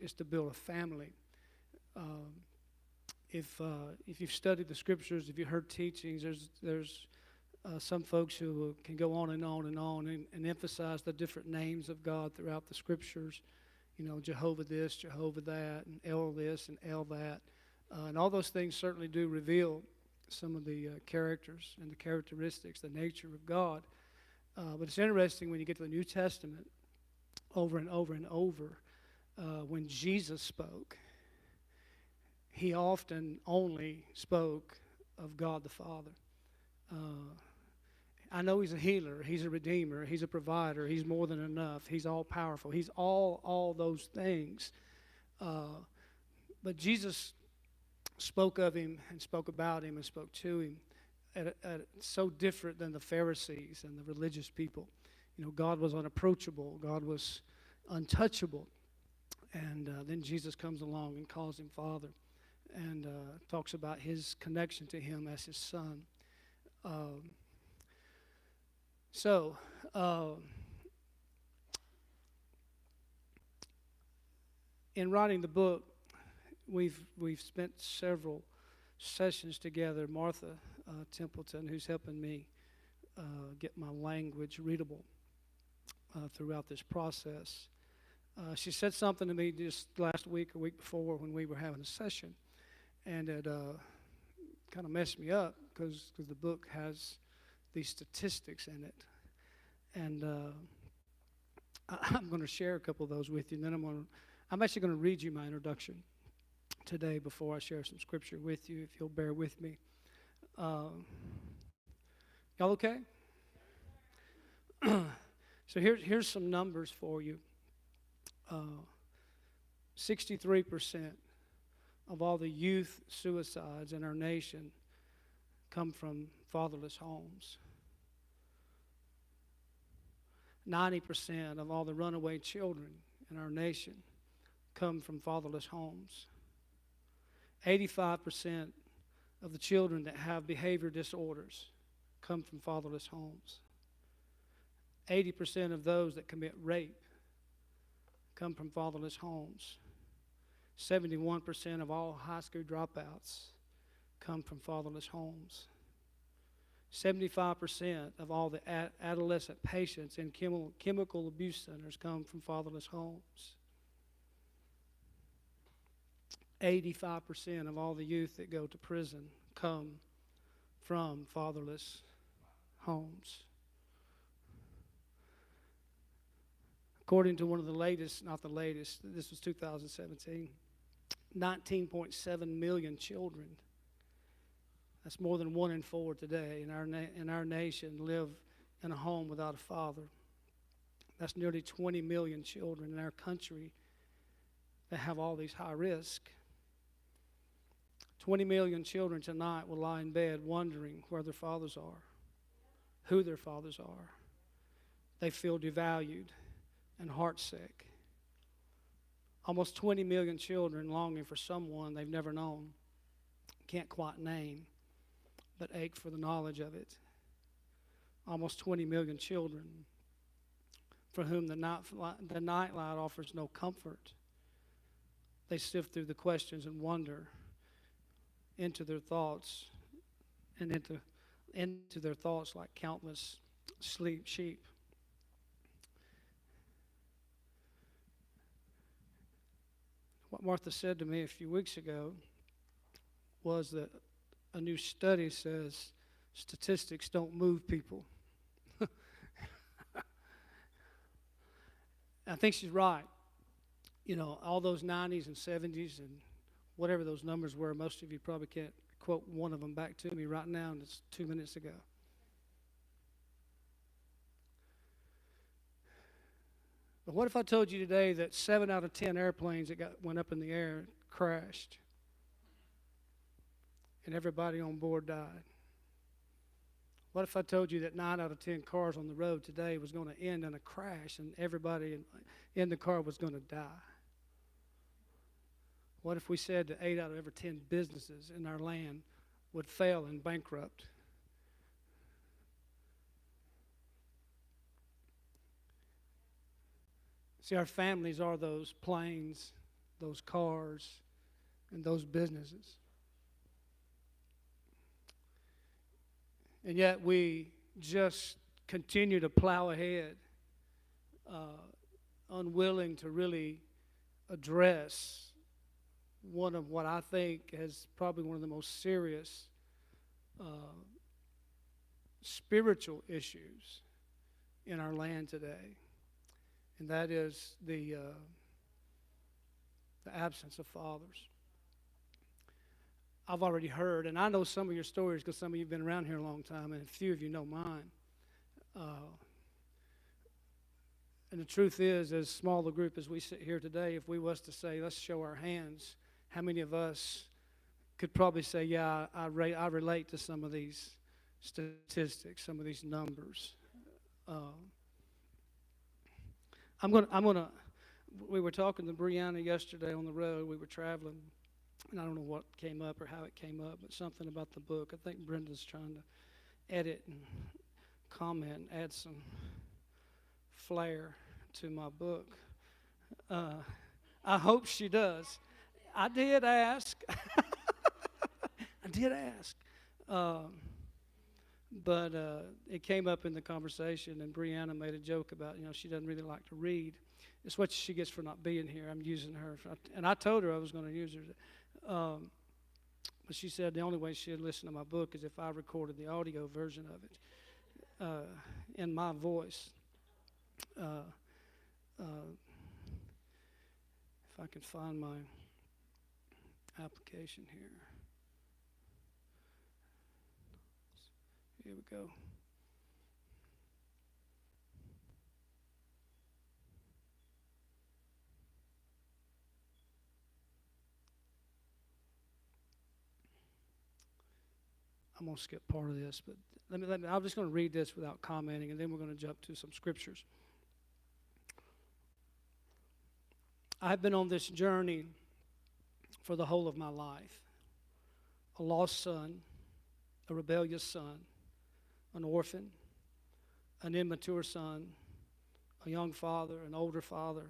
is to build a family. Um, if you've studied the scriptures, if you've heard teachings, there's some folks who can go on and on and on and emphasize the different names of God throughout the scriptures. You know, Jehovah this, Jehovah that, and El this and El that. And all those things certainly do reveal some of the characters and the characteristics, the nature of God. But it's interesting when you get to the New Testament, over and over and over, when Jesus spoke, he often only spoke of God the Father. I know he's a healer, he's a redeemer, he's a provider, he's more than enough, he's all powerful, he's all those things. But Jesus spoke of him and spoke about him and spoke to him so different than the Pharisees and the religious people. You know, God was unapproachable, God was untouchable. And then Jesus comes along and calls him Father and talks about his connection to him as his son. In writing the book, we've spent several sessions together. Martha Templeton, who's helping me get my language readable throughout this process, she said something to me just last week or week before when we were having a session, and it kind of messed me up because the book has these statistics in it, and I'm going to share a couple of those with you, and then I'm actually going to read you my introduction today before I share some scripture with you, if you'll bear with me. Y'all okay? So here's some numbers for you. 63% of all the youth suicides in our nation come from fatherless homes. 90% of all the runaway children in our nation come from fatherless homes. 85% of the children that have behavior disorders come from fatherless homes. 80% of those that commit rape come from fatherless homes. 71% of all high school dropouts come from fatherless homes. 75% of all the adolescent patients in chemical abuse centers come from fatherless homes. 85% of all the youth that go to prison come from fatherless homes. According to one of the latest, not the latest, this was 2017, 19.7 million children, that's more than 1 in 4 today in our nation, live in a home without a father. That's nearly 20 million children in our country that have all these high risk. 20 million children tonight will lie in bed wondering where their fathers are, who their fathers are. They feel devalued and heartsick. Almost 20 million children longing for someone they've never known, can't quite name, but ache for the knowledge of it. Almost 20 million children for whom the nightlight offers no comfort. They sift through the questions and wonder into their thoughts and into their thoughts like countless sleep sheep. What Martha said to me a few weeks ago was that a new study says statistics don't move people. I think she's right. You know, all those 90s and 70s and whatever those numbers were, most of you probably can't quote one of them back to me right now, and it's 2 minutes ago. But what if I told you today that 7 out of 10 airplanes that went up in the air crashed and everybody on board died? What if I told you that 9 out of 10 cars on the road today was going to end in a crash and everybody in the car was going to die? What if we said that 8 out of every 10 businesses in our land would fail and bankrupt? See, our families are those planes those cars, and those businesses. And yet we just continue to plow ahead, unwilling to really address one of what I think is probably one of the most serious spiritual issues in our land today, and that is the absence of fathers. I've already heard, and I know some of your stories because some of you have been around here a long time, and a few of you know mine. And the truth is, as small a group as we sit here today, if we was to say, let's show our hands, how many of us could probably say, yeah, I relate to some of these statistics, some of these numbers. We were talking to Brianna yesterday on the road. We were traveling, and I don't know what came up or how it came up, but something about the book. I think Brenda's trying to edit and comment, add some flair to my book. I hope she does. I did ask. But it came up in the conversation, and Brianna made a joke about, she doesn't really like to read. It's what she gets for not being here. I'm using her. And I told her I was going to use her. But she said the only way she'd listen to my book is if I recorded the audio version of it in my voice. If I can find my application here. Here we go. I'm going to skip part of this, but I'm just going to read this without commenting, and then we're going to jump to some scriptures. I've been on this journey for the whole of my life. A lost son, a rebellious son, an orphan, an immature son, a young father, an older father,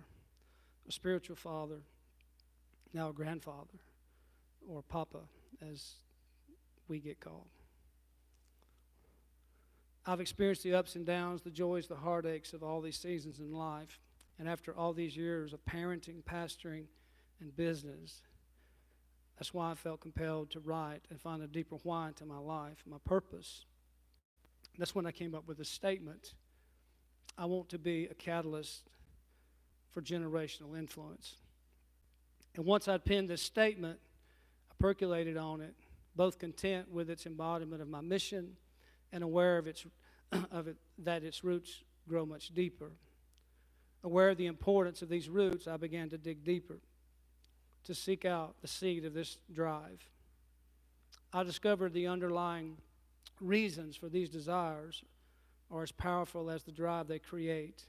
a spiritual father, now a grandfather, or papa, as we get called. I've experienced the ups and downs, the joys, the heartaches of all these seasons in life. And after all these years of parenting, pastoring, and business, that's why I felt compelled to write and find a deeper why to my life, my purpose. That's when I came up with a statement. I want to be a catalyst for generational influence. And once I'd penned this statement, I percolated on it, both content with its embodiment of my mission and aware of that its roots grow much deeper. Aware of the importance of these roots, I began to dig deeper, to seek out the seed of this drive. I discovered the underlying reasons for these desires are as powerful as the drive they create.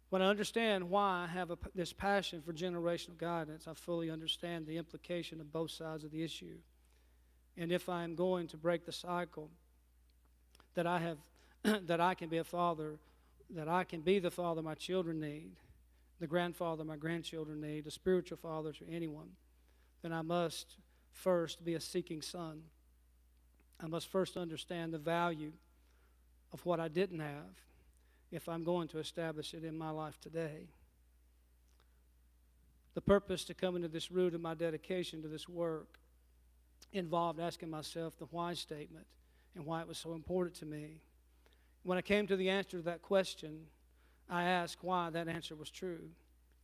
When I understand why I have this passion for generational guidance, I fully understand the implication of both sides of the issue. And if I am going to break the cycle that I can be a father, that I can be the father my children need, the grandfather my grandchildren need, a spiritual father to anyone, then I must first be a seeking son. I must first understand the value of what I didn't have if I'm going to establish it in my life today. The purpose to come into this root of my dedication to this work involved asking myself the why statement and why it was so important to me. When I came to the answer to that question, I asked why that answer was true,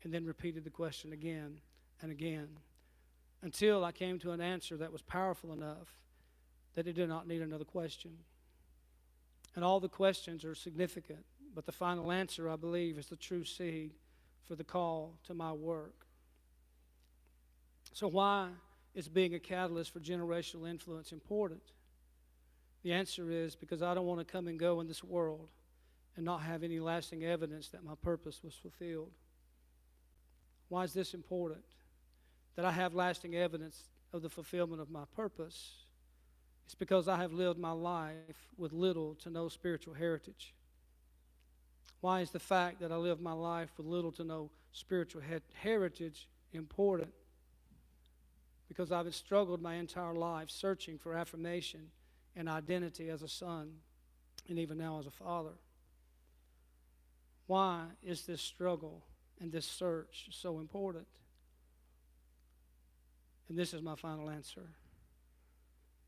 and then repeated the question again and again, until I came to an answer that was powerful enough that it did not need another question. And all the questions are significant, but the final answer, I believe, is the true seed for the call to my work. So why is being a catalyst for generational influence important? The answer is because I don't want to come and go in this world and not have any lasting evidence that my purpose was fulfilled. Why is this important? That I have lasting evidence of the fulfillment of my purpose. It's because I have lived my life with little to no spiritual heritage. Why is the fact that I live my life with little to no spiritual heritage important because I've struggled my entire life searching for affirmation and identity as a son and even now as a father. Why is this struggle and this search so important? And this is my final answer.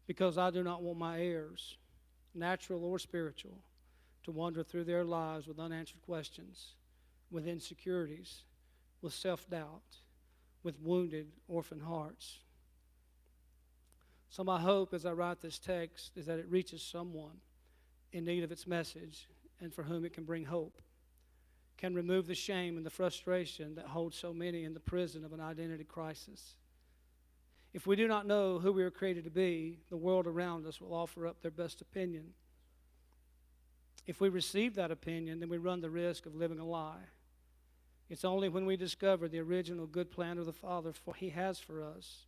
Because I do not want my heirs, natural or spiritual, to wander through their lives with unanswered questions, with insecurities, with self-doubt, with wounded orphan hearts. So my hope as I write this text is that it reaches someone in need of its message and for whom it can bring hope, can remove the shame and the frustration that holds so many in the prison of an identity crisis. If we do not know who we are created to be, the world around us will offer up their best opinion. If we receive that opinion, then we run the risk of living a lie. It's only when we discover the original good plan of the Father He has for us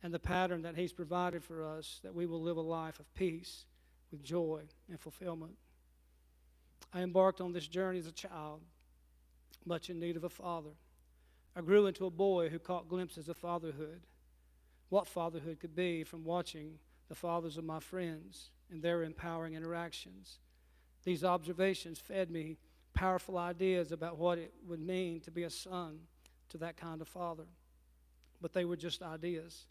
and the pattern that He's provided for us that we will live a life of peace with joy and fulfillment. I embarked on this journey as a child, much in need of a father. I grew into a boy who caught glimpses of fatherhood, what fatherhood could be from watching the fathers of my friends and their empowering interactions. These observations fed me powerful ideas about what it would mean to be a son to that kind of father. But they were just ideas.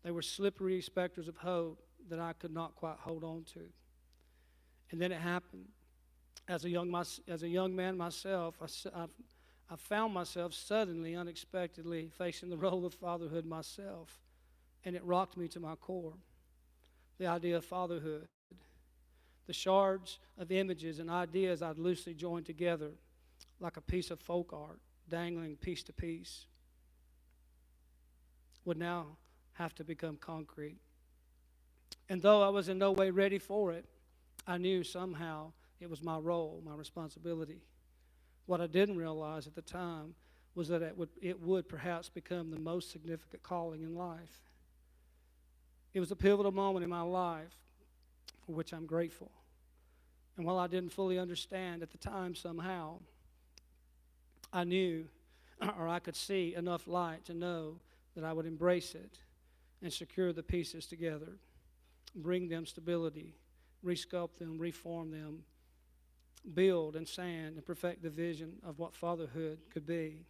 They were slippery specters of hope that I could not quite hold on to. And then it happened. As a young man myself, I found myself suddenly, unexpectedly facing the role of fatherhood myself, and it rocked me to my core. The idea of fatherhood, the shards of images and ideas I'd loosely joined together like a piece of folk art, dangling piece to piece, would now have to become concrete. And though I was in no way ready for it, I knew somehow it was my role, my responsibility. What I didn't realize at the time was that it would perhaps become the most significant calling in life. It was a pivotal moment in my life for which I'm grateful. And while I didn't fully understand at the time somehow, I knew, or I could see enough light to know that I would embrace it and secure the pieces together, bring them stability, resculpt them, reform them, build and sand and perfect the vision of what fatherhood could be,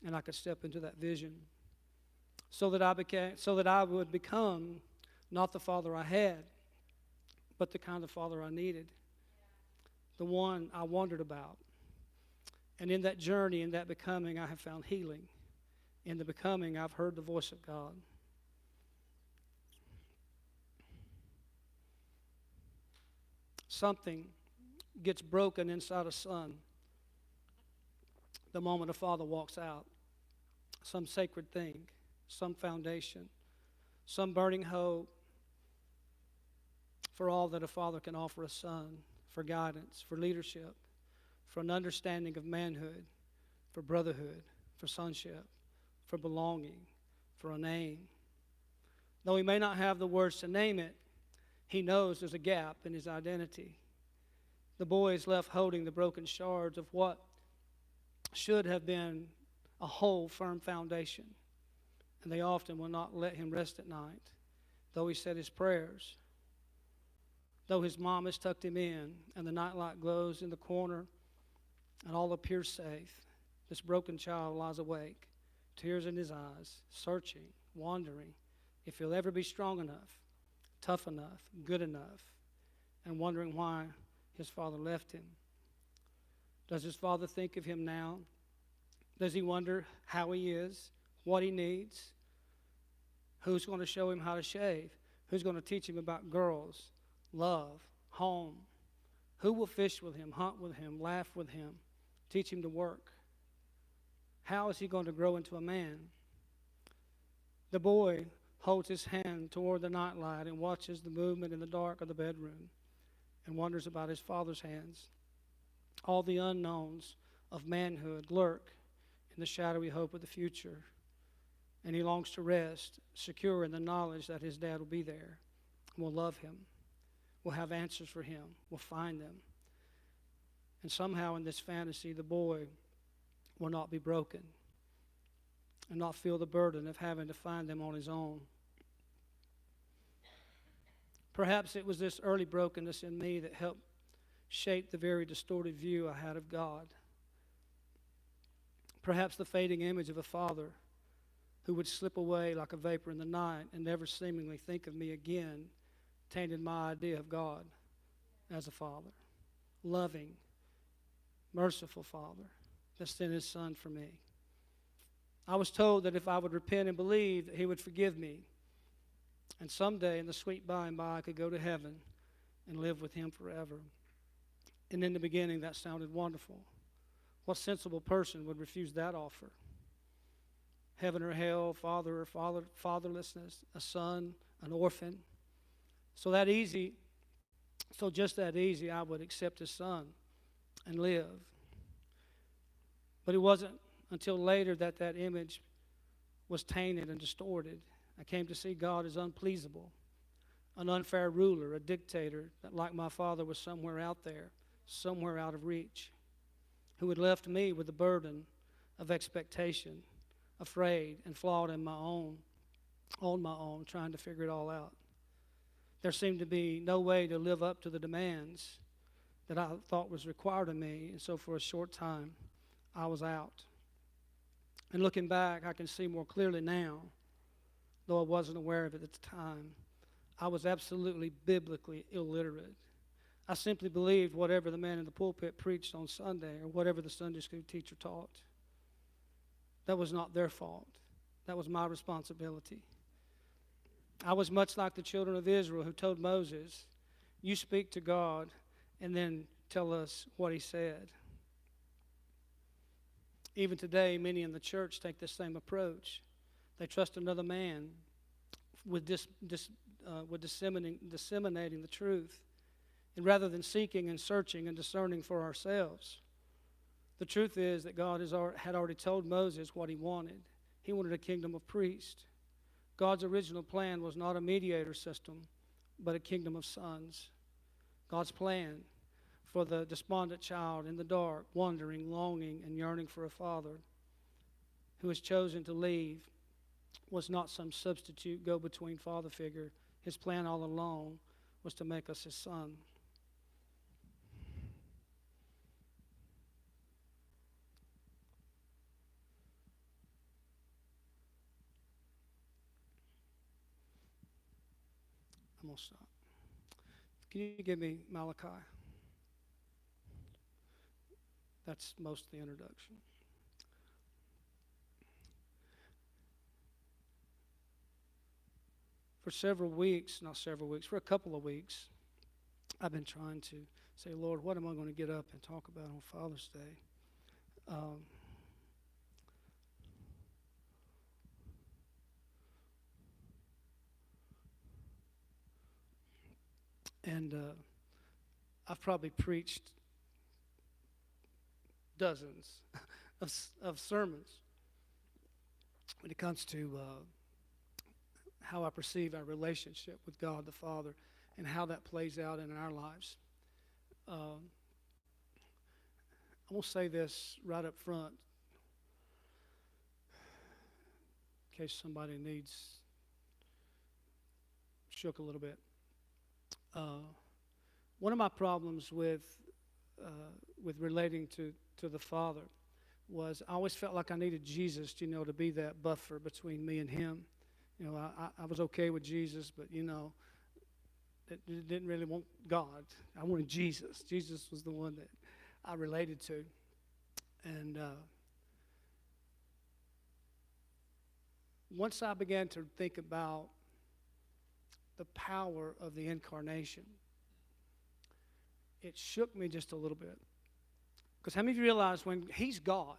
and I could step into that vision, so that I would become not the father I had, but the kind of father I needed, the one I wondered about. And in that journey, in that becoming, I have found healing. In the becoming, I've heard the voice of God. Something gets broken inside a son the moment a father walks out. Some sacred thing, some foundation, some burning hope for all that a father can offer a son, for guidance, for leadership, for an understanding of manhood, for brotherhood, for sonship, for belonging, for a name. Though he may not have the words to name it, he knows there's a gap in his identity. The boy is left holding the broken shards of what should have been a whole, firm foundation. And they often will not let him rest at night, though he said his prayers, though his mom has tucked him in, and the nightlight glows in the corner, and all appears safe. This broken child lies awake, tears in his eyes, searching, wondering if he'll ever be strong enough, tough enough, good enough, and wondering why his father left him. Does his father think of him now? Does he wonder how he is, what he needs? Who's going to show him how to shave? Who's going to teach him about girls, love, home? Who will fish with him, hunt with him, laugh with him, teach him to work? How is he going to grow into a man? The boy holds his hand toward the nightlight and watches the movement in the dark of the bedroom and wonders about his father's hands. All the unknowns of manhood lurk in the shadowy hope of the future, and he longs to rest, secure in the knowledge that his dad will be there, will love him, will have answers for him, will find them. And somehow in this fantasy, the boy will not be broken. and not feel the burden of having to find them on his own. Perhaps it was this early brokenness in me that helped shape the very distorted view I had of God. Perhaps the fading image of a father who would slip away like a vapor in the night and never seemingly think of me again tainted my idea of God as a father. Loving, merciful Father that sent his Son for me. I was told that if I would repent and believe, that he would forgive me. And someday, in the sweet by and by, I could go to heaven and live with him forever. And in the beginning, that sounded wonderful. What sensible person would refuse that offer? Heaven or hell, father or fatherlessness, a son, an orphan. So just that easy, I would accept his Son and live. But it wasn't until later that that image was tainted and distorted. I came to see God as unpleasable, an unfair ruler, a dictator that, like my father, was somewhere out there, somewhere out of reach, who had left me with the burden of expectation, afraid and flawed on my own, trying to figure it all out. There seemed to be no way to live up to the demands that I thought was required of me, and so for a short time, I was out. And looking back, I can see more clearly now, though I wasn't aware of it at the time, I was absolutely biblically illiterate. I simply believed whatever the man in the pulpit preached on Sunday or whatever the Sunday school teacher taught. That was not their fault. That was my responsibility. I was much like the children of Israel who told Moses, "You speak to God and then tell us what he said." Even today, many in the church take the same approach. They trust another man with disseminating the truth, and rather than seeking and searching and discerning for ourselves. The truth is that God had already told Moses what he wanted. He wanted a kingdom of priests. God's original plan was not a mediator system, but a kingdom of sons. God's plan for the despondent child in the dark, wandering, longing, and yearning for a father who has chosen to leave was not some substitute go-between father figure. His plan all along was to make us his son. I'm going to stop. Can you give me Malachi? That's most of the introduction. For a couple of weeks, I've been trying to say, Lord, what am I going to get up and talk about on Father's Day? And I've probably preached dozens of sermons when it comes to how I perceive our relationship with God the Father and how that plays out in our lives. I'm going to say this right up front in case somebody needs shook a little bit. One of my problems with relating to the Father was I always felt like I needed Jesus, to be that buffer between me and him. I was okay with Jesus, but, didn't really want God. I wanted Jesus. Jesus was the one that I related to. And once I began to think about the power of the incarnation, it shook me just a little bit. Because how many of you realize when he's God,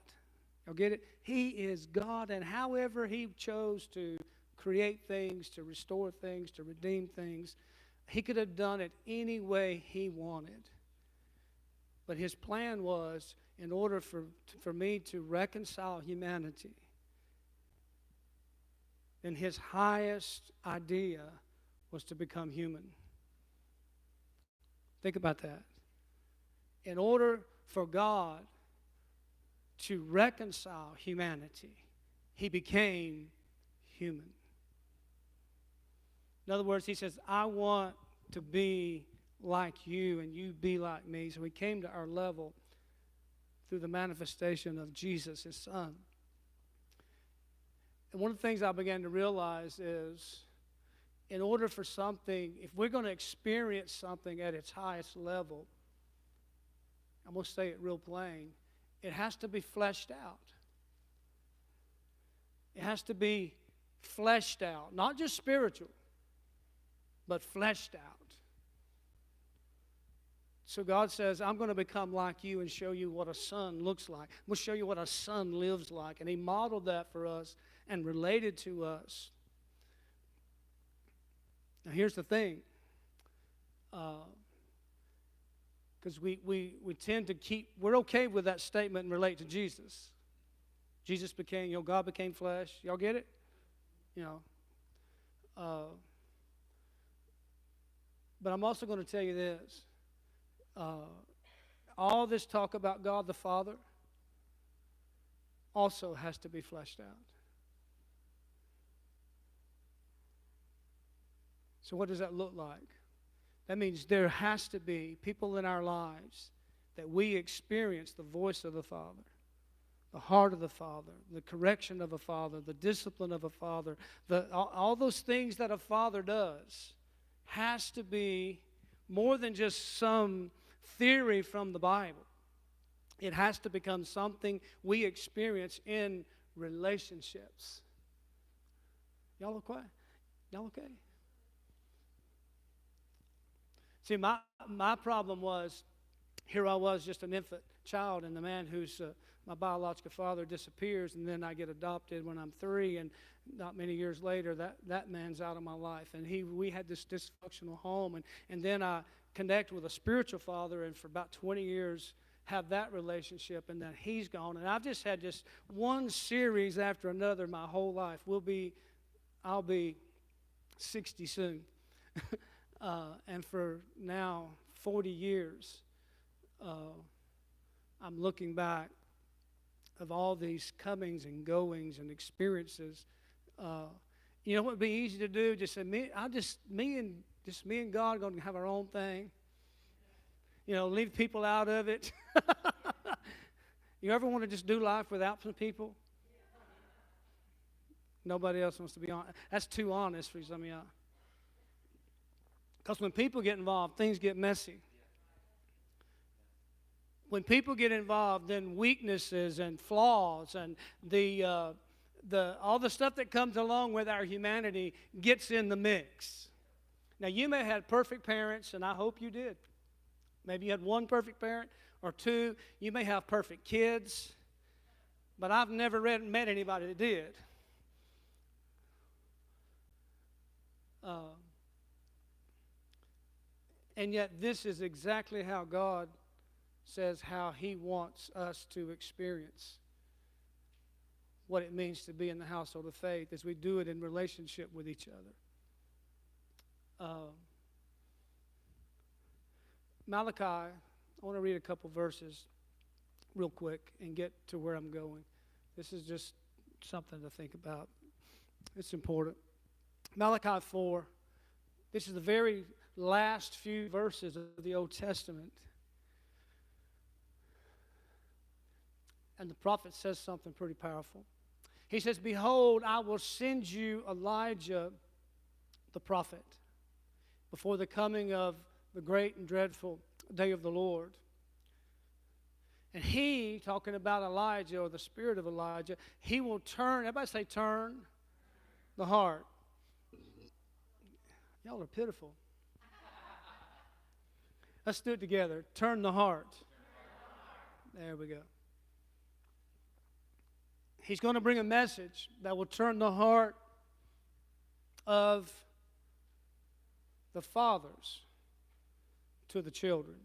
y'all get it? He is God, and however he chose to create things, to restore things, to redeem things, he could have done it any way he wanted. But his plan was, in order for me to reconcile humanity, then his highest idea was to become human. Think about that. In order for God to reconcile humanity, He became human. In other words, he says, I want to be like you and you be like me. So he came to our level through the manifestation of Jesus, his son. And one of the things I began to realize is, in order for something, if we're going to experience something at its highest level, I'm going to say it real plain, it has to be fleshed out. It has to be fleshed out, not just spiritual, but fleshed out. So God says, I'm going to become like you and show you what a son looks like. I'm going to show you what a son lives like. And he modeled that for us and related to us. Now here's the thing. Because we tend to we're okay with that statement and relate to Jesus. Jesus became, God became flesh. Y'all get it? But I'm also going to tell you this. All this talk about God the Father also has to be fleshed out. So what does that look like? That means there has to be people in our lives that we experience the voice of the Father, the heart of the Father, the correction of a Father, the discipline of a Father, all those things that a Father does has to be more than just some theory from the Bible. It has to become something we experience in relationships. Y'all okay? Y'all okay? See, my problem was, here I was just an infant child, and the man who's my biological father disappears, and then I get adopted when I'm 3, and not many years later, that man's out of my life. And we had this dysfunctional home, and then I connect with a spiritual father, and for about 20 years have that relationship, and then he's gone. And I've just had just one series after another my whole life. I'll be 60 soon. And for now 40 years, I'm looking back of all these comings and goings and experiences. You know what would be easy to do? Just say, me and God are going to have our own thing. Leave people out of it. You ever want to just do life without some people? Nobody else wants to be honest. That's too honest for some of y'all. Because when people get involved, things get messy. When people get involved, then weaknesses and flaws and all the stuff that comes along with our humanity gets in the mix. Now, you may have had perfect parents, and I hope you did. Maybe you had one perfect parent or two. You may have perfect kids, but I've never met anybody that did. And yet this is exactly how God says how he wants us to experience what it means to be in the household of faith as we do it in relationship with each other. Malachi, I want to read a couple verses real quick and get to where I'm going. This is just something to think about. It's important. Malachi 4, this is the very last few verses of the Old Testament. And the prophet says something pretty powerful. He says, behold, I will send you Elijah the prophet before the coming of the great and dreadful day of the Lord. And he, talking about Elijah or the spirit of Elijah, he will turn, everybody say turn, the heart. Y'all are pitiful. Let's do it together. Turn the heart. There we go. He's going to bring a message that will turn the heart of the fathers to the children.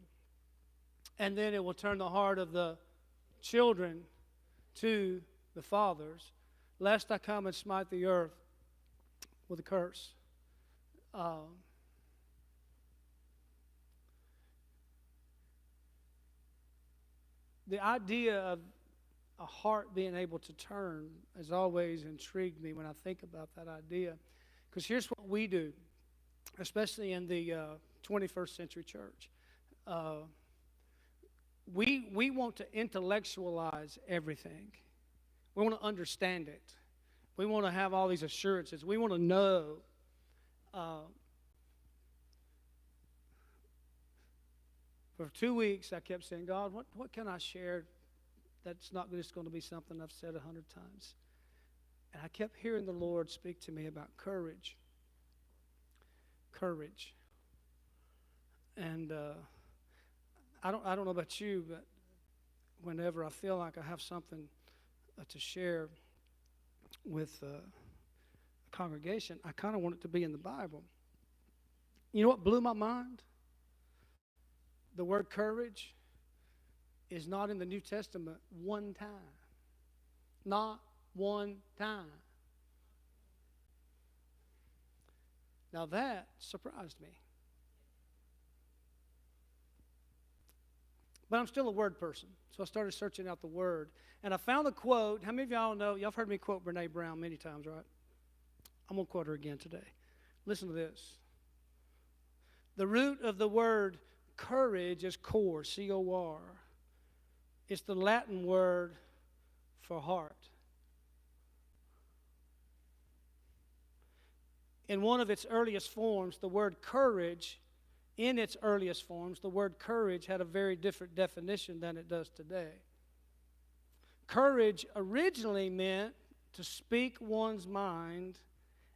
And then it will turn the heart of the children to the fathers, lest I come and smite the earth with a curse. The idea of a heart being able to turn has always intrigued me when I think about that idea. Because here's what we do, especially in the 21st century church. We want to intellectualize everything. We want to understand it. We want to have all these assurances. We want to know. For 2 weeks, I kept saying, God, what can I share that's not just going to be something I've said 100 times? And I kept hearing the Lord speak to me about courage. Courage. And I don't know about you, but whenever I feel like I have something to share with a congregation, I kind of want it to be in the Bible. You know what blew my mind? The word courage is not in the New Testament one time. Not one time. Now that surprised me. But I'm still a word person, so I started searching out the word. And I found a quote. How many of y'all know? Y'all have heard me quote Brene Brown many times, right? I'm going to quote her again today. Listen to this. The root of the word courage is cor, C-O-R. It's the Latin word for heart. In one of its earliest forms, the word courage, in its earliest forms, the word courage had a very different definition than it does today. Courage originally meant to speak one's mind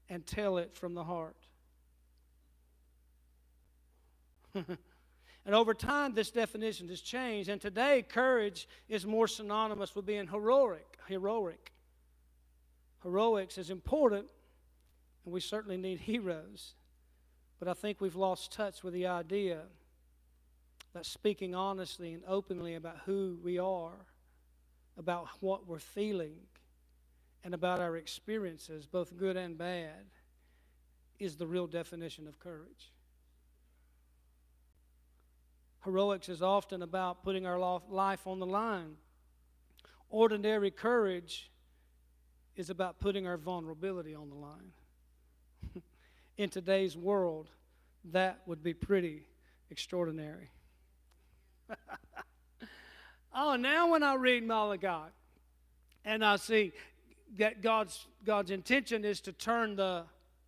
and tell it from the heart. And over time, this definition has changed. And today, courage is more synonymous with being heroic. Heroics is important, and we certainly need heroes. But I think we've lost touch with the idea that speaking honestly and openly about who we are, about what we're feeling, and about our experiences, both good and bad, is the real definition of courage. Heroics is often about putting our life on the line. Ordinary courage is about putting our vulnerability on the line. In today's world, that would be pretty extraordinary. Oh, now when I read Malachi and I see that God's intention is to turn the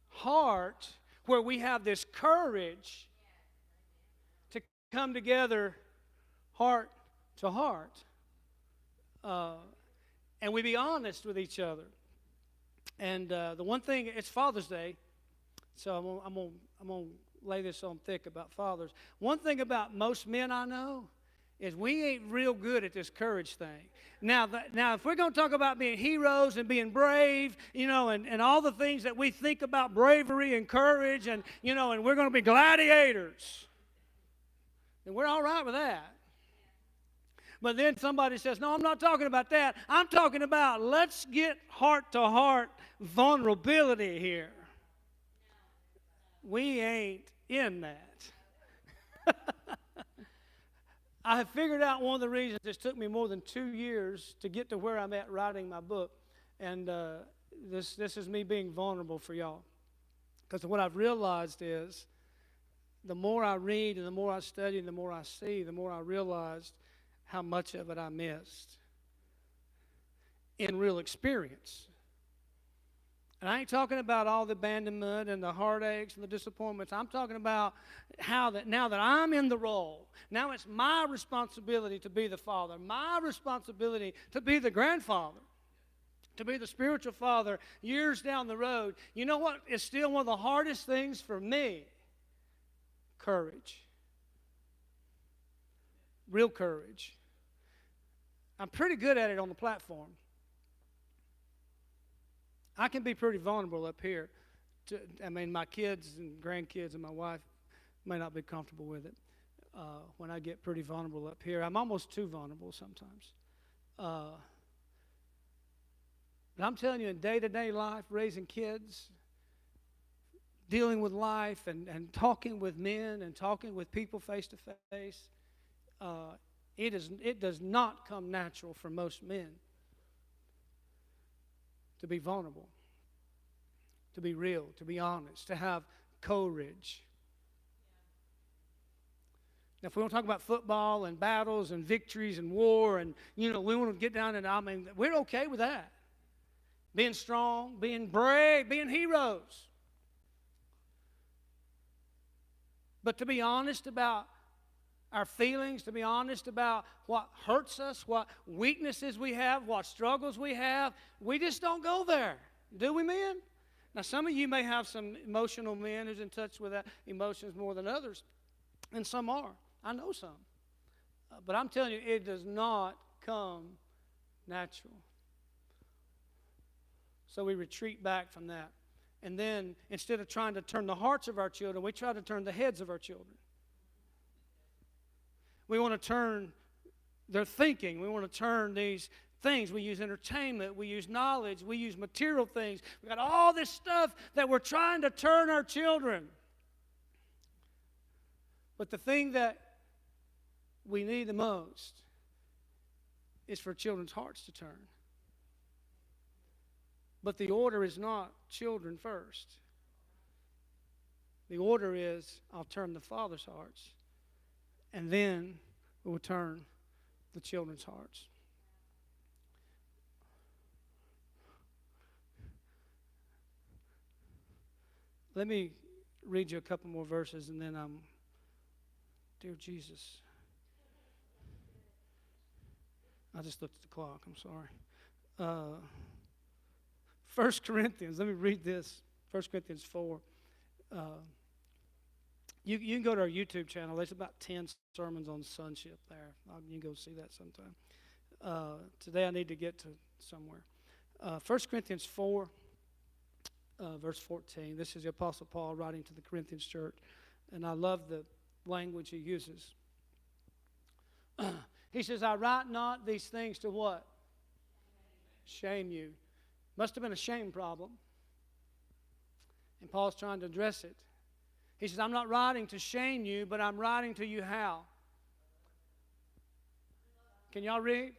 heart where we have this courage to come together heart to heart, and we be honest with each other. And the one thing, it's Father's Day, so I'm gonna lay this on thick about fathers. One thing about most men I know is we ain't real good at this courage thing. Now, if we're going to talk about being heroes and being brave, and all the things that we think about bravery and courage, and we're going to be gladiators, then we're all right with that. But then somebody says, no, I'm not talking about that. I'm talking about let's get heart-to-heart vulnerability here. We ain't in that. I have figured out one of the reasons this took me more than 2 years to get to where I'm at writing my book. And this is me being vulnerable for y'all. Because what I've realized is the more I read and the more I study and the more I see, the more I realized how much of it I missed in real experience. And I ain't talking about all the abandonment and the heartaches and the disappointments. I'm talking about how that now that I'm in the role, now it's my responsibility to be the father, my responsibility to be the grandfather, to be the spiritual father years down the road. You know what is still one of the hardest things for me? Courage. Real courage. I'm pretty good at it on the platform. I can be pretty vulnerable up here. My kids and grandkids and my wife may not be comfortable with it when I get pretty vulnerable up here. I'm almost too vulnerable sometimes. But I'm telling you, in day-to-day life, raising kids, dealing with life and talking with men and talking with people face-to-face, it does not come natural for most men. to be vulnerable, to be real, to be honest, to have courage. Now, if we want to talk about football and battles and victories and war and, we want to get down and, we're okay with that. Being strong, being brave, being heroes. But to be honest about our feelings, to be honest about what hurts us, what weaknesses we have, what struggles we have, we just don't go there. Do we, men? Now, some of you may have some emotional men who's in touch with that emotions more than others, and some are. I know some. But I'm telling you, it does not come natural. So we retreat back from that. And then, instead of trying to turn the hearts of our children, we try to turn the heads of our children. We want to turn their thinking. We want to turn these things. We use entertainment. We use knowledge. We use material things. We've got all this stuff that we're trying to turn our children. But the thing that we need the most is for children's hearts to turn. But the order is not children first. The order is, I'll turn the father's hearts, and then we will turn the children's hearts. Let me read you a couple more verses, and then dear Jesus. I just looked at the clock. I'm sorry. 1 Corinthians. Let me read this. 1 Corinthians 4. You can go to our YouTube channel. There's about 10 sermons on sonship there. You can go see that sometime. Today I need to get to somewhere. 1 Corinthians 4, verse 14. This is the Apostle Paul writing to the Corinthians church. And I love the language he uses. He says, I write not these things to what? Shame you. Must have been a shame problem. And Paul's trying to address it. He says, I'm not writing to shame you, but I'm writing to you how? Can y'all read?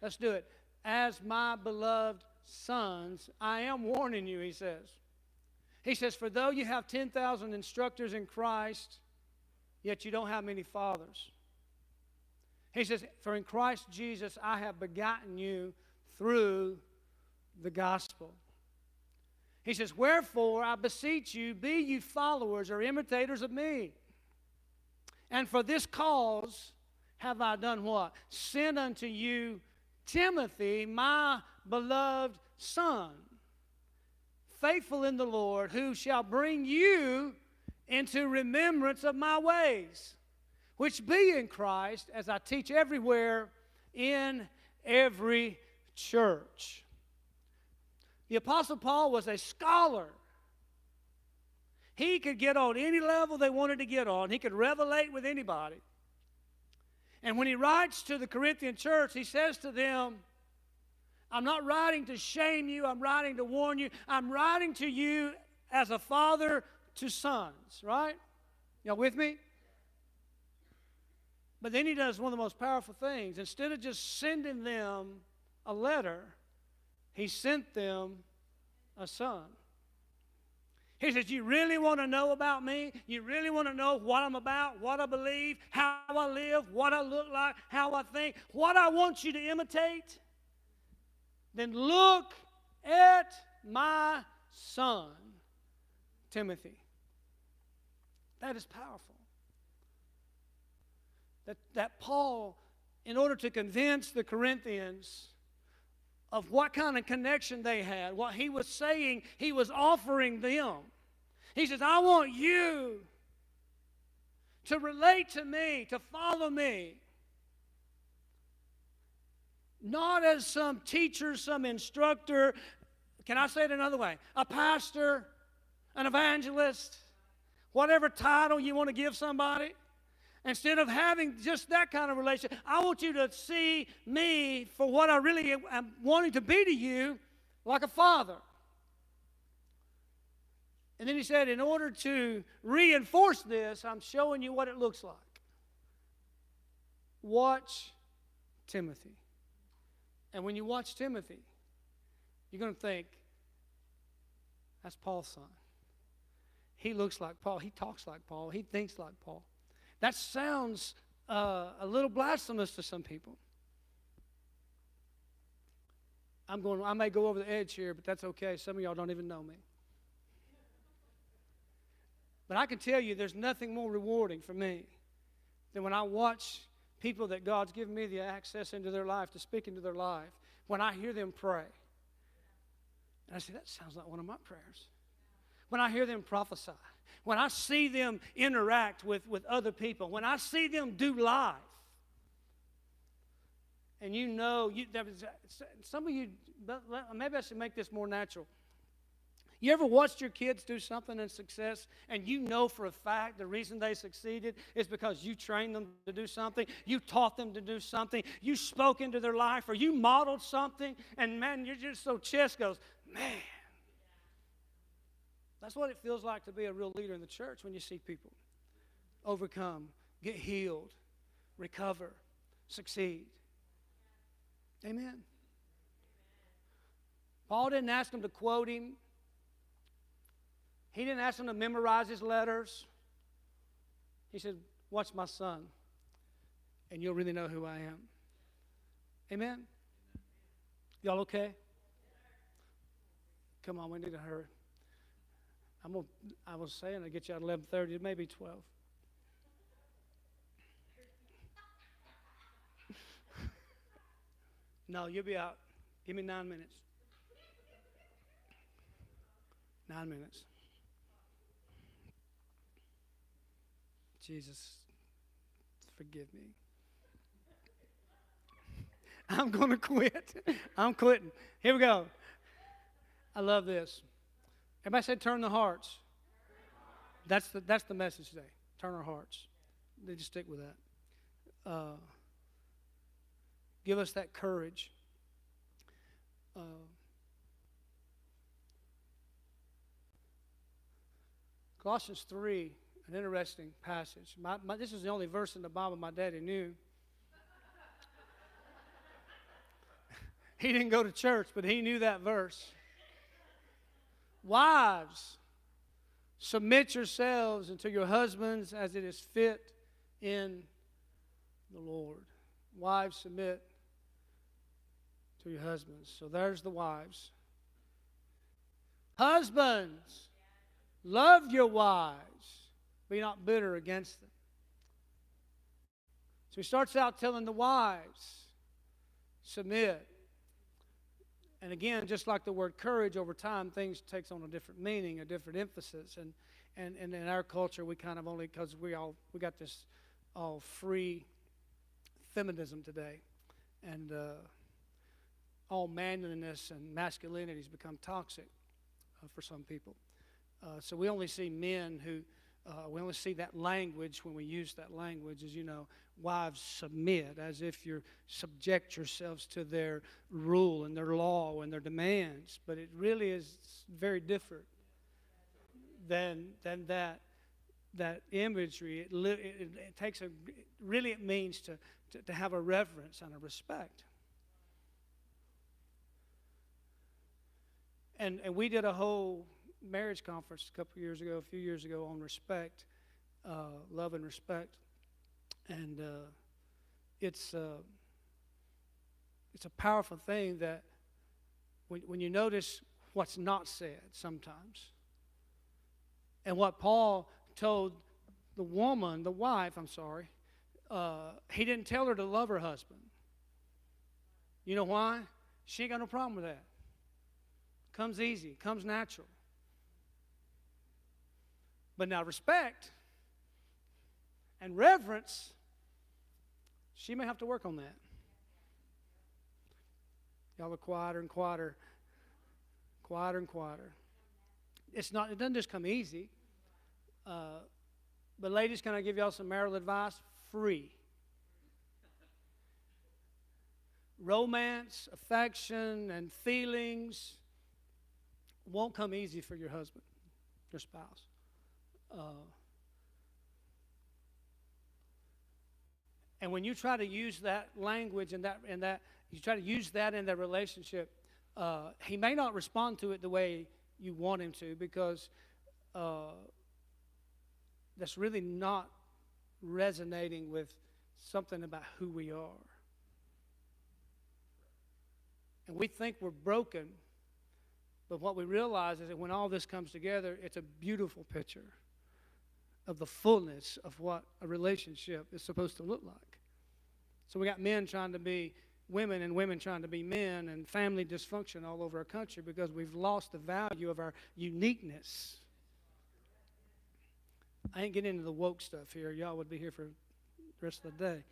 Let's do it. As my beloved sons, I am warning you, he says. He says, for though you have 10,000 instructors in Christ, yet you don't have many fathers. He says, for in Christ Jesus I have begotten you through the gospel. He says, wherefore I beseech you, be you followers or imitators of me. And for this cause have I done what? Sent unto you Timothy, my beloved son, faithful in the Lord, who shall bring you into remembrance of my ways, which be in Christ, as I teach everywhere in every church. The Apostle Paul was a scholar. He could get on any level they wanted to get on. He could revelate with anybody. And when he writes to the Corinthian church, he says to them, I'm not writing to shame you. I'm writing to warn you. I'm writing to you as a father to sons, right? Y'all with me? But then he does one of the most powerful things. Instead of just sending them a letter, he sent them a son. He says, you really want to know about me? You really want to know what I'm about, what I believe, how I live, what I look like, how I think, what I want you to imitate? Then look at my son, Timothy. That is powerful. That Paul, in order to convince the Corinthians of what kind of connection they had, what he was saying, he was offering them. He says, I want you to relate to me, to follow me. Not as some teacher, some instructor. Can I say it another way? A pastor, an evangelist, whatever title you want to give somebody. Instead of having just that kind of relationship, I want you to see me for what I really am wanting to be to you, like a father. And then he said, in order to reinforce this, I'm showing you what it looks like. Watch Timothy. And when you watch Timothy, you're going to think, that's Paul's son. He looks like Paul. He talks like Paul. He thinks like Paul. That sounds a little blasphemous to some people. I may go over the edge here, but that's okay. Some of y'all don't even know me. But I can tell you there's nothing more rewarding for me than when I watch people that God's given me the access into their life, to speak into their life, when I hear them pray. And I say, that sounds like one of my prayers. When I hear them prophesy, when I see them interact with other people, when I see them do life. And you know, some of you, maybe I should make this more natural. You ever watched your kids do something in success, and you know for a fact the reason they succeeded is because you trained them to do something, you taught them to do something, you spoke into their life, or you modeled something, and man, you're just so chest goes, man. That's what it feels like to be a real leader in the church when you see people overcome, get healed, recover, succeed. Amen. Paul didn't ask them to quote him. He didn't ask them to memorize his letters. He said, watch my son, and you'll really know who I am. Amen? Y'all okay? Come on, we need to hurry. I was saying I'd get you out at 11:30. It may be 12. No, you'll be out. Give me 9 minutes. 9 minutes. Jesus, forgive me. I'm going to quit. I'm quitting. Here we go. I love this. Everybody say, turn the hearts. That's the message today. Turn our hearts. They just stick with that. Give us that courage. Colossians 3, an interesting passage. This is the only verse in the Bible my daddy knew. He didn't go to church, but he knew that verse. Wives, submit yourselves unto your husbands as it is fit in the Lord. Wives, submit to your husbands. So there's the wives. Husbands, love your wives. Be not bitter against them. So he starts out telling the wives, submit. And again, just like the word courage, over time, things takes on a different meaning, a different emphasis. And in our culture, we kind of only, because we got this all free feminism today. And all manliness and masculinity has become toxic for some people. So we only see men who, we only see that language when we use that language, as you know, wives submit, as if you subject yourselves to their rule and their law and their demands. But it really is very different than that imagery. It takes really it means to have a reverence and a respect. And we did a whole marriage conference a few years ago on respect, love and respect. And it's a powerful thing that when you notice what's not said sometimes, and what Paul told the wife, he didn't tell her to love her husband. You know why? She ain't got no problem with that. Comes easy, comes natural. But now respect and reverence, she may have to work on that. Y'all are quieter and quieter. Quieter and quieter. It doesn't just come easy. But ladies, can I give y'all some marital advice? Free. Romance, affection, and feelings won't come easy for your husband, your spouse. And when you try to use that language and that you try to use that in that relationship, he may not respond to it the way you want him to, because that's really not resonating with something about who we are. And we think we're broken, but what we realize is that when all this comes together, it's a beautiful picture of the fullness of what a relationship is supposed to look like. So we got men trying to be women and women trying to be men, and family dysfunction all over our country because we've lost the value of our uniqueness. I ain't getting into the woke stuff here. Y'all would be here for the rest of the day.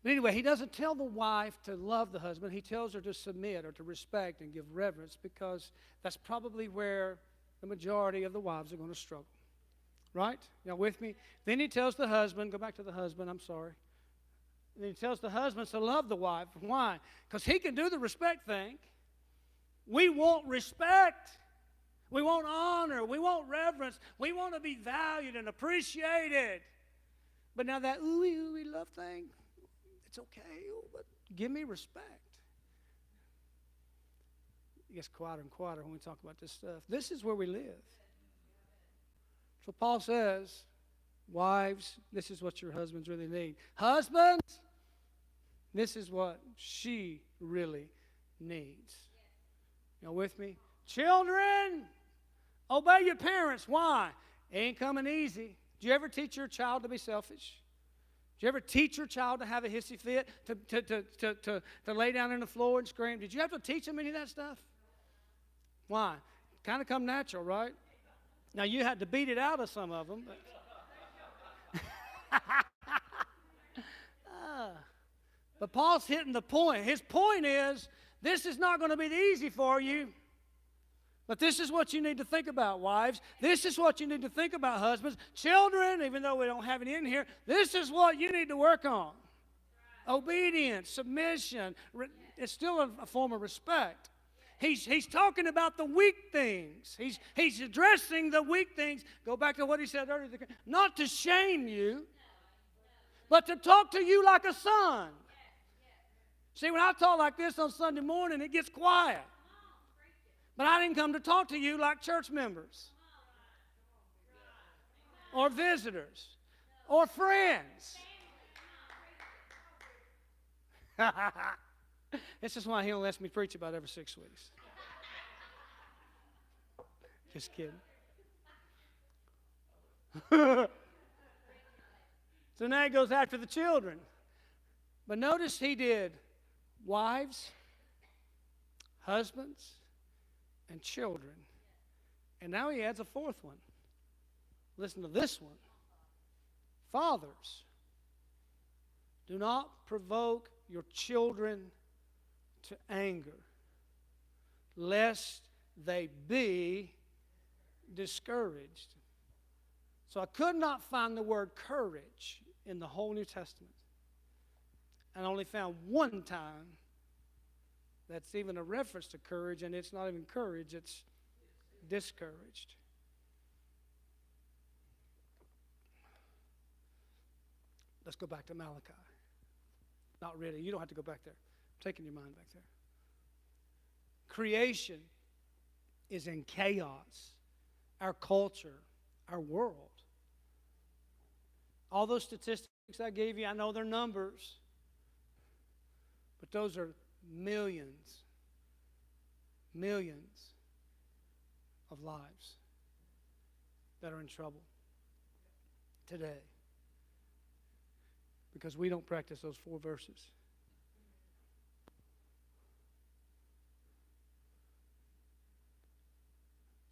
But anyway, he doesn't tell the wife to love the husband. He tells her to submit or to respect and give reverence, because that's probably where the majority of the wives are going to struggle. Right? Y'all with me? Then he tells the husband, go back to the husband, I'm sorry. And he tells the husband to love the wife. Why? Because he can do the respect thing. We want respect. We want honor. We want reverence. We want to be valued and appreciated. But now that ooey love thing, it's okay, but give me respect. It gets quieter and quieter when we talk about this stuff. This is where we live. So Paul says, wives, this is what your husbands really need. Husbands, this is what she really needs. You with me? Children, obey your parents. Why? It ain't coming easy. Do you ever teach your child to be selfish? Did you ever teach your child to have a hissy fit, to lay down on the floor and scream? Did you have to teach them any of that stuff? Why? Kind of come natural, right? Now, you had to beat it out of some of them. But Paul's hitting the point. His point is, this is not going to be easy for you. But this is what you need to think about, wives. This is what you need to think about, husbands. Children, even though we don't have it in here, this is what you need to work on. Obedience, submission. It's still a form of respect. He's talking about the weak things. He's addressing the weak things. Go back to what he said earlier. Not to shame you, but to talk to you like a son. See, when I talk like this on Sunday morning, it gets quiet. But I didn't come to talk to you like church members or visitors or friends. This is why he only lets me preach about every 6 weeks. Just kidding. So now he goes after the children. But notice he did wives, husbands, and children. And now he adds a fourth one. Listen to this one. Fathers, do not provoke your children to anger, lest they be discouraged. So I could not find the word courage in the whole New Testament. And I only found one time that's even a reference to courage, and it's not even courage, it's discouraged. Let's go back to Malachi. Not really. You don't have to go back there. I'm taking your mind back there. Creation is in chaos. Our culture, our world. All those statistics I gave you, I know they're numbers, but those are millions of lives that are in trouble today because we don't practice those 4 verses.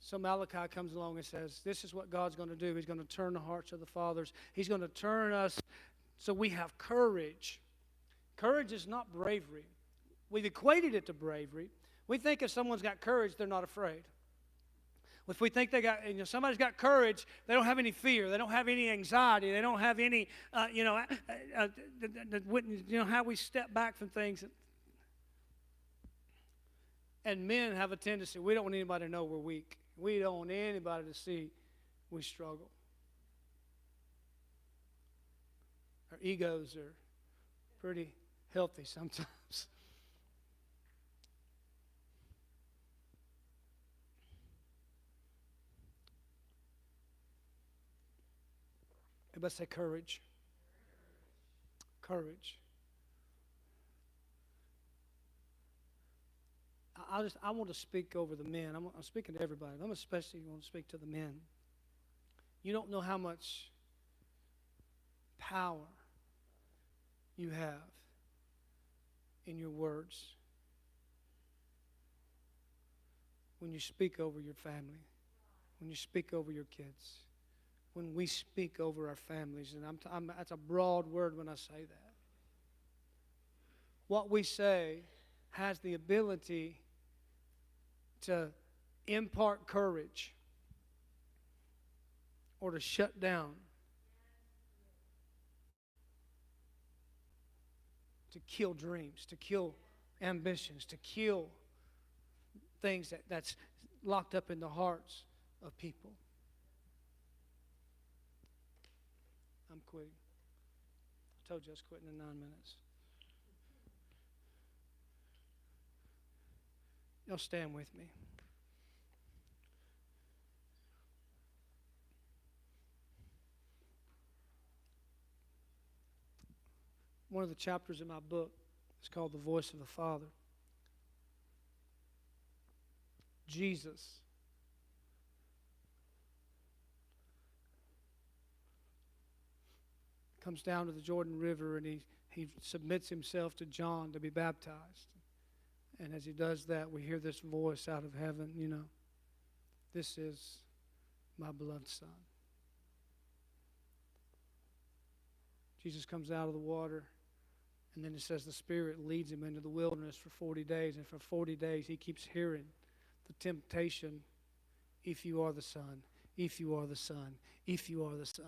So Malachi comes along and says, this is what God's going to do. He's going to turn the hearts of the fathers. He's going to turn us so we have courage. Courage is not bravery. We've equated it to bravery. We think if someone's got courage, they're not afraid. If we think somebody's got courage, they don't have any fear. They don't have any anxiety. They don't have any, how we step back from things. And men have a tendency, we don't want anybody to know we're weak. We don't want anybody to see we struggle. Our egos are pretty healthy sometimes. Everybody say courage. Courage. I want to speak over the men. I'm speaking to everybody. I'm especially going to speak to the men. You don't know how much power you have in your words when you speak over your family, when you speak over your kids, when we speak over our families. And that's a broad word when I say that. What we say has the ability to impart courage or to shut down, to kill dreams, to kill ambitions, to kill things that's locked up in the hearts of people. I'm quitting. I told you I was quitting in 9 minutes. Y'all stand with me. One of the chapters in my book is called The Voice of the Father. Jesus comes down to the Jordan River and he submits himself to John to be baptized. And as he does that, we hear this voice out of heaven, this is my beloved Son. Jesus comes out of the water, and then it says the Spirit leads him into the wilderness for 40 days. And for 40 days, he keeps hearing the temptation, if you are the Son, if you are the Son, if you are the Son.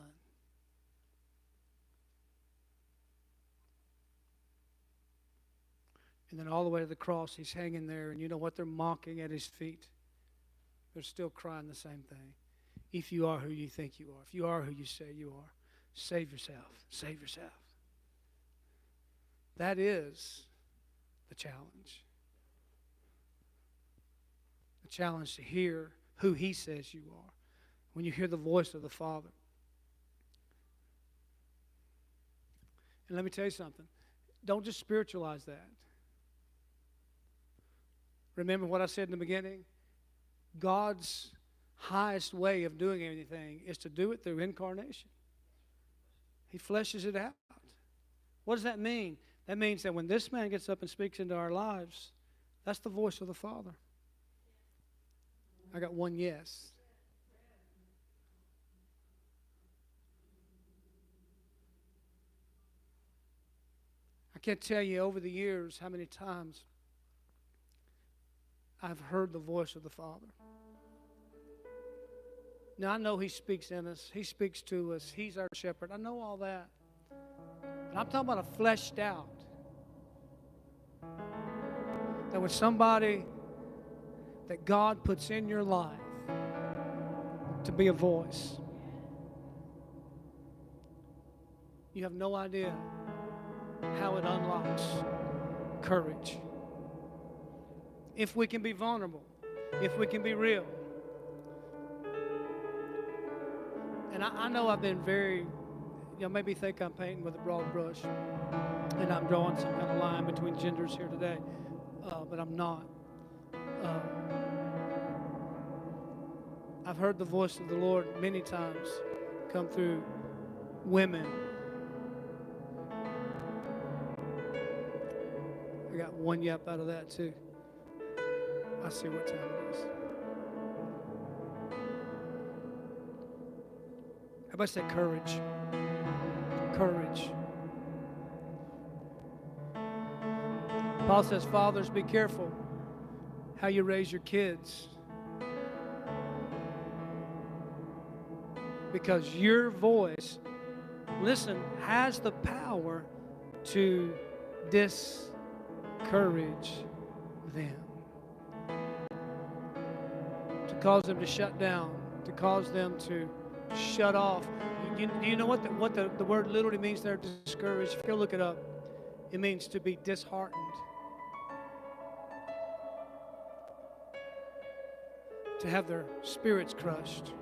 And then all the way to the cross, he's hanging there, and you know what? They're mocking at his feet. They're still crying the same thing. If you are who you think you are, if you are who you say you are, save yourself. Save yourself. That is the challenge. The challenge to hear who he says you are. When you hear the voice of the Father. And let me tell you something. Don't just spiritualize that. Remember what I said in the beginning? God's highest way of doing anything is to do it through incarnation. He fleshes it out. What does that mean? That means that when this man gets up and speaks into our lives, that's the voice of the Father. I got one yes. I can't tell you over the years how many times I've heard the voice of the Father. Now, I know he speaks in us. He speaks to us. He's our shepherd. I know all that. But I'm talking about a fleshed out. That when somebody that God puts in your life to be a voice, you have no idea how it unlocks courage. If we can be vulnerable, if we can be real. And I know I've been very, maybe think I'm painting with a broad brush and I'm drawing some kind of line between genders here today, but I'm not. I've heard the voice of the Lord many times come through women. I got one yep out of that too. I see what time it is. Everybody say courage. Courage. Paul says, fathers, be careful how you raise your kids. Because your voice, listen, has the power to discourage them. To cause them to shut down. To cause them to shut off. Do you know what the word literally means there, discouraged? If you look it up, it means to be disheartened. To have their spirits crushed.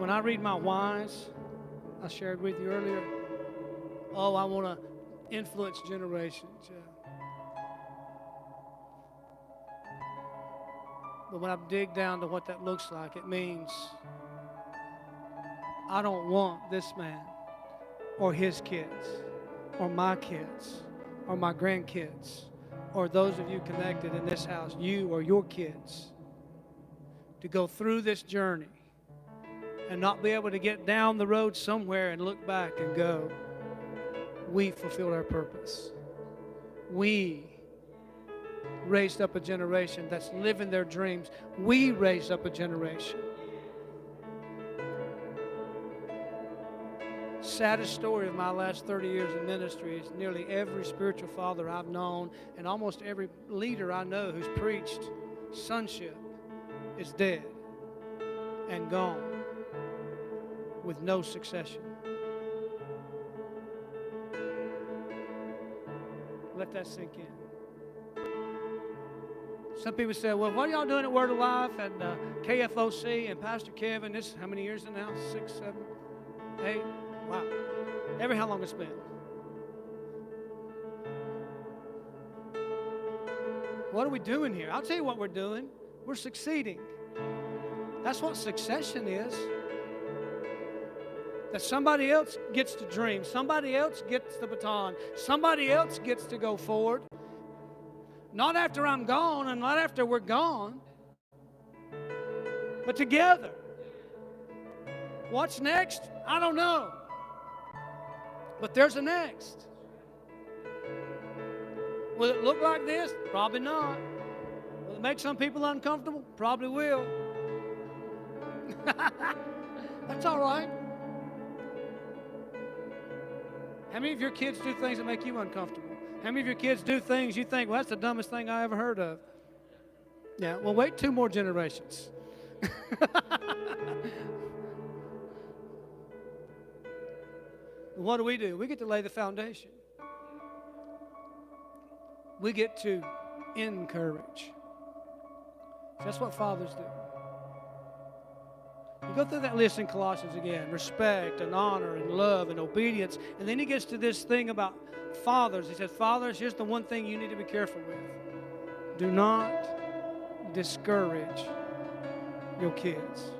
when I read my whys, I shared with you earlier, oh, I want to influence generations. Yeah. But when I dig down to what that looks like, it means I don't want this man or his kids or my kids or my grandkids or those of you connected in this house, you or your kids, to go through this journey and not be able to get down the road somewhere and look back and go, we fulfilled our purpose. We raised up a generation that's living their dreams. We raised up a generation. Saddest story of my last 30 years in ministry is nearly every spiritual father I've known and almost every leader I know who's preached sonship is dead and gone with no succession. Let that sink in. Some people say, well, what are y'all doing at Word of Life and KFOC and Pastor Kevin? This, how many years now? 6, 7, 8? Wow. Ever how long it's been? What are we doing here? I'll tell you what we're doing. We're succeeding. That's what succession is. That somebody else gets to dream. Somebody else gets the baton. Somebody else gets to go forward. Not after I'm gone and not after we're gone, but together. What's next? I don't know. But there's a next. Will it look like this? Probably not. Will it make some people uncomfortable? Probably will. That's all right. How many of your kids do things that make you uncomfortable? How many of your kids do things you think, well, that's the dumbest thing I ever heard of? Yeah, well, wait 2 more generations. What do? We get to lay the foundation. We get to encourage. That's what fathers do. You go through that list in Colossians again. Respect and honor and love and obedience. And then he gets to this thing about fathers. He says, fathers, here's the one thing you need to be careful with. Do not discourage your kids.